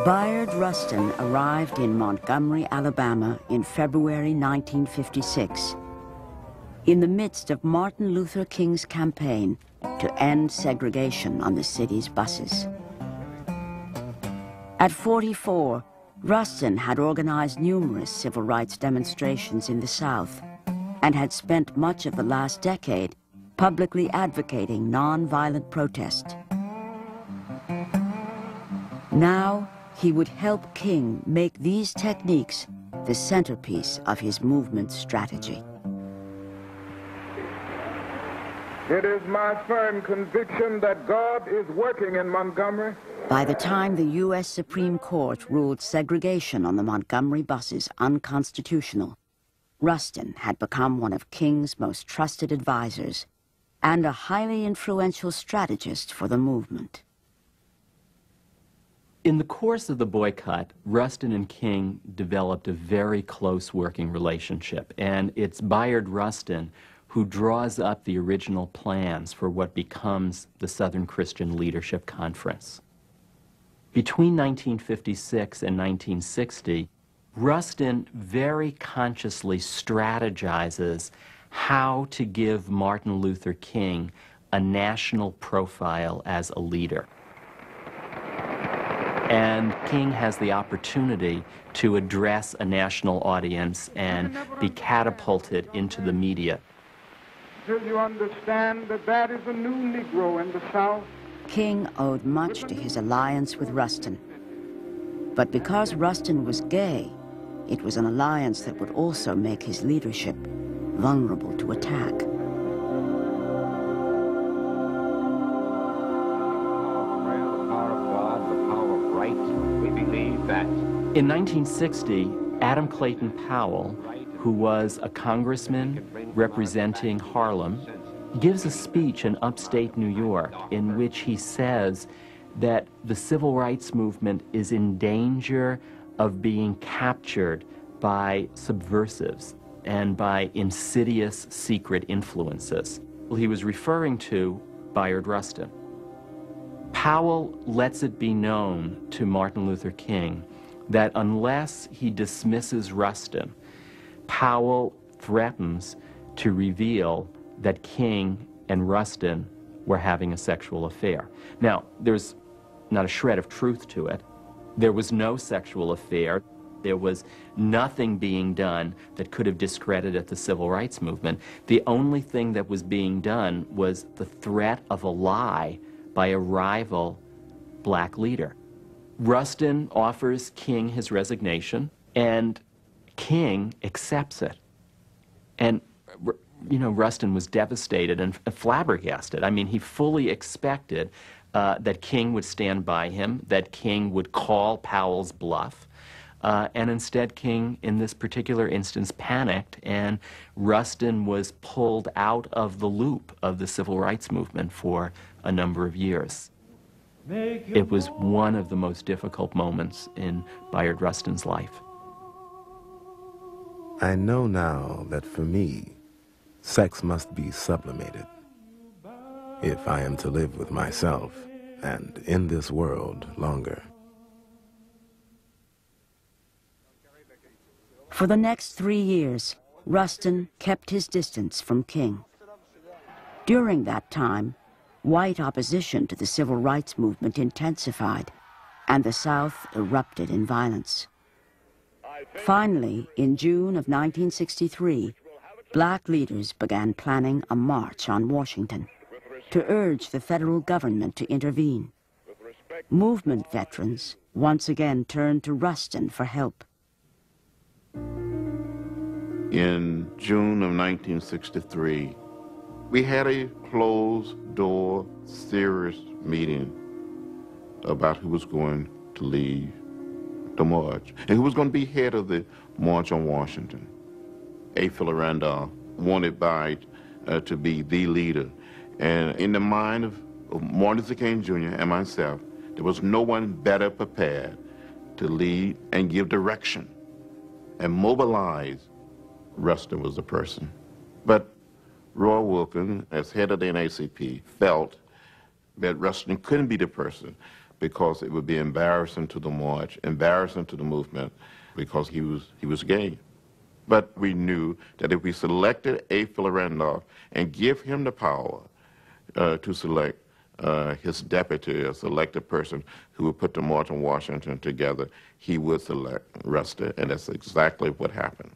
Bayard Rustin arrived in Montgomery, Alabama in February 1956, in the midst of Martin Luther King's campaign to end segregation on the city's buses. At 44, Rustin had organized numerous civil rights demonstrations in the South and had spent much of the last decade publicly advocating nonviolent protest. Now, he would help King make these techniques the centerpiece of his movement's strategy. It is my firm conviction that God is working in Montgomery. By the time the U.S. Supreme Court ruled segregation on the Montgomery buses unconstitutional, Rustin had become one of King's most trusted advisors and a highly influential strategist for the movement. In the course of the boycott, Rustin and King developed a very close working relationship, and it's Bayard Rustin who draws up the original plans for what becomes the Southern Christian Leadership Conference. Between 1956 and 1960, Rustin very consciously strategizes how to give Martin Luther King a national profile as a leader. And King has the opportunity to address a national audience and be catapulted into the media. Do you understand that that is a new Negro in the South? King owed much to his alliance with Rustin. But because Rustin was gay, it was an alliance that would also make his leadership vulnerable to attack. In 1960, Adam Clayton Powell, who was a congressman representing Harlem, gives a speech in upstate New York in which he says that the civil rights movement is in danger of being captured by subversives and by insidious secret influences. He was referring to Bayard Rustin. Powell lets it be known to Martin Luther King that unless he dismisses Rustin, Powell threatens to reveal that King and Rustin were having a sexual affair. Now, there's not a shred of truth to it. There was no sexual affair. There was nothing being done that could have discredited the civil rights movement. The only thing that was being done was the threat of a lie by a rival black leader. Rustin offers King his resignation, and King accepts it. And, you know, Rustin was devastated and flabbergasted. I mean, he fully expected that King would stand by him, that King would call Powell's bluff, and instead King, in this particular instance, panicked, and Rustin was pulled out of the loop of the civil rights movement for a number of years. It was one of the most difficult moments in Bayard Rustin's life. I know now that for me, sex must be sublimated if I am to live with myself and in this world longer. For the next 3 years, Rustin kept his distance from King. During that time, white opposition to the civil rights movement intensified, and the South erupted in violence. Finally, in June of 1963, black leaders began planning a march on Washington to urge the federal government to intervene. Movement veterans once again turned to Rustin for help. In June of 1963, we had a closed-door, serious meeting about who was going to lead the march and who was going to be head of the March on Washington. A. Philip Randolph wanted Bayard to be the leader. And in the mind of Martin Luther King Jr. and myself, there was no one better prepared to lead and give direction and mobilize. Rustin was the person. But Roy Wilkins, as head of the NAACP, felt that Rustin couldn't be the person because it would be embarrassing to the march, embarrassing to the movement, because he was gay. But we knew that if we selected A. Philip Randolph and give him the power to select his deputy, a selected person who would put the March on Washington together, he would select Rustin, and that's exactly what happened.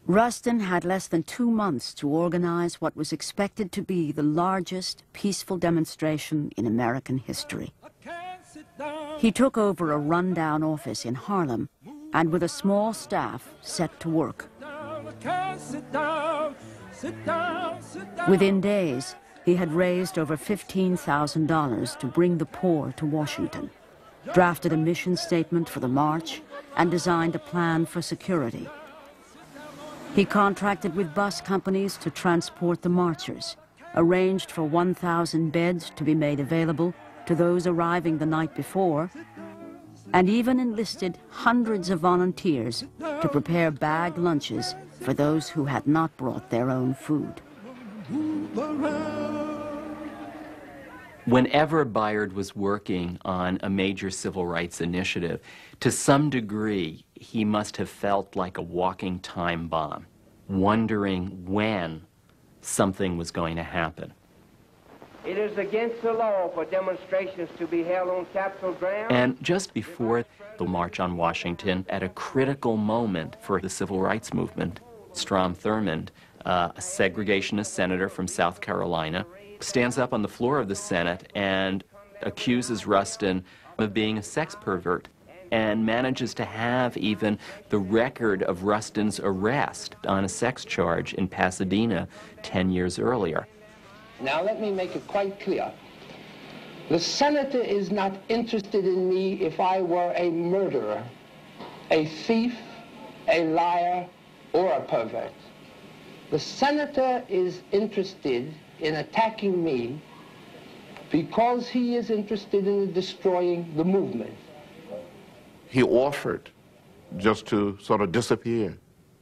Rustin had less than 2 months to organize what was expected to be the largest peaceful demonstration in American history. He took over a rundown office in Harlem and with a small staff set to work. Within days, he had raised over $15,000 to bring the poor to Washington, drafted a mission statement for the march, and designed a plan for security. He contracted with bus companies to transport the marchers, arranged for 1,000 beds to be made available to those arriving the night before, and even enlisted hundreds of volunteers to prepare bagged lunches for those who had not brought their own food. Whenever Bayard was working on a major civil rights initiative, to some degree, he must have felt like a walking time bomb, wondering when something was going to happen. It is against the law for demonstrations to be held on Capitol grounds. And just before the March on Washington, at a critical moment for the civil rights movement, Strom Thurmond, a segregationist senator from South Carolina, stands up on the floor of the Senate and accuses Rustin of being a sex pervert, and manages to have even the record of Rustin's arrest on a sex charge in Pasadena 10 years earlier. Now let me make it quite clear. The senator is not interested in me if I were a murderer, a thief, a liar, or a pervert. The senator is interested in attacking me because he is interested in destroying the movement. He offered just to sort of disappear,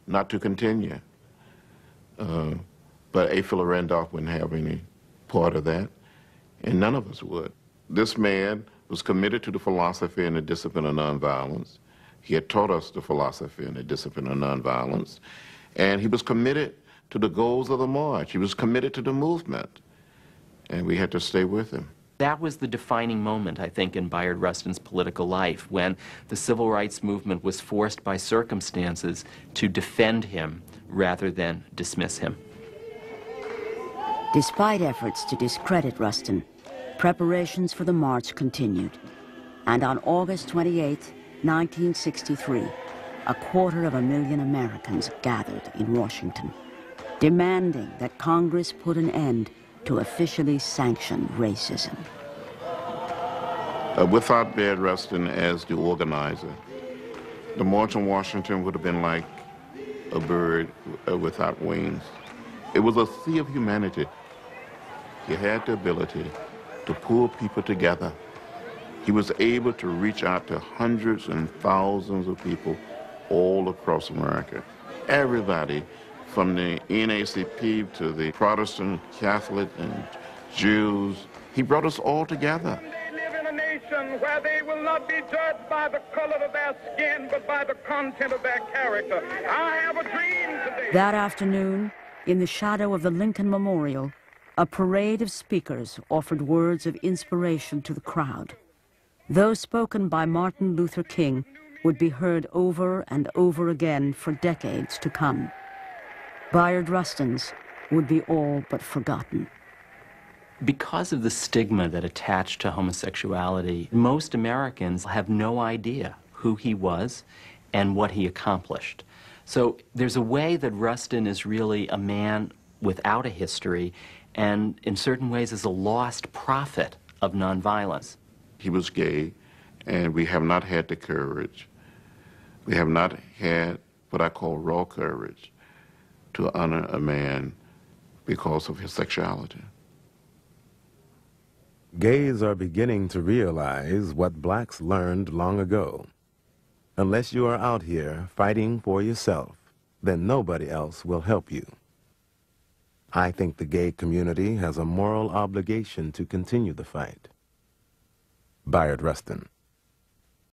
not to continue. But A. Philip Randolph wouldn't have any part of that, and none of us would. This man was committed to the philosophy and the discipline of nonviolence. He had taught us the philosophy and the discipline of nonviolence, and he was committed to the goals of the march. He was committed to the movement, and we had to stay with him. That was the defining moment, I think, in Bayard Rustin's political life, when the civil rights movement was forced by circumstances to defend him rather than dismiss him. Despite efforts to discredit Rustin, preparations for the march continued. And on August 28, 1963, 250,000 Americans gathered in Washington, demanding that Congress put an end to officially sanction racism. Without Bayard Rustin as the organizer, the March on Washington would have been like a bird without wings. It was a sea of humanity. He had the ability to pull people together. He was able to reach out to hundreds and thousands of people all across America. Everybody, from the NAACP to the Protestant, Catholic, and Jews, he brought us all together. They live in a nation where they will not be judged by the color of their skin, but by the content of their character. I have a dream today. That afternoon, in the shadow of the Lincoln Memorial, a parade of speakers offered words of inspiration to the crowd. Those spoken by Martin Luther King would be heard over and over again for decades to come. Bayard Rustin's would be all but forgotten. Because of the stigma that attached to homosexuality, most Americans have no idea who he was and what he accomplished. So there's a way that Rustin is really a man without a history, and in certain ways is a lost prophet of nonviolence. He was gay, and we have not had the courage. We have not had what I call raw courage to honor a man because of his sexuality. Gays are beginning to realize what blacks learned long ago. Unless you are out here fighting for yourself, then nobody else will help you. I think the gay community has a moral obligation to continue the fight. Bayard Rustin.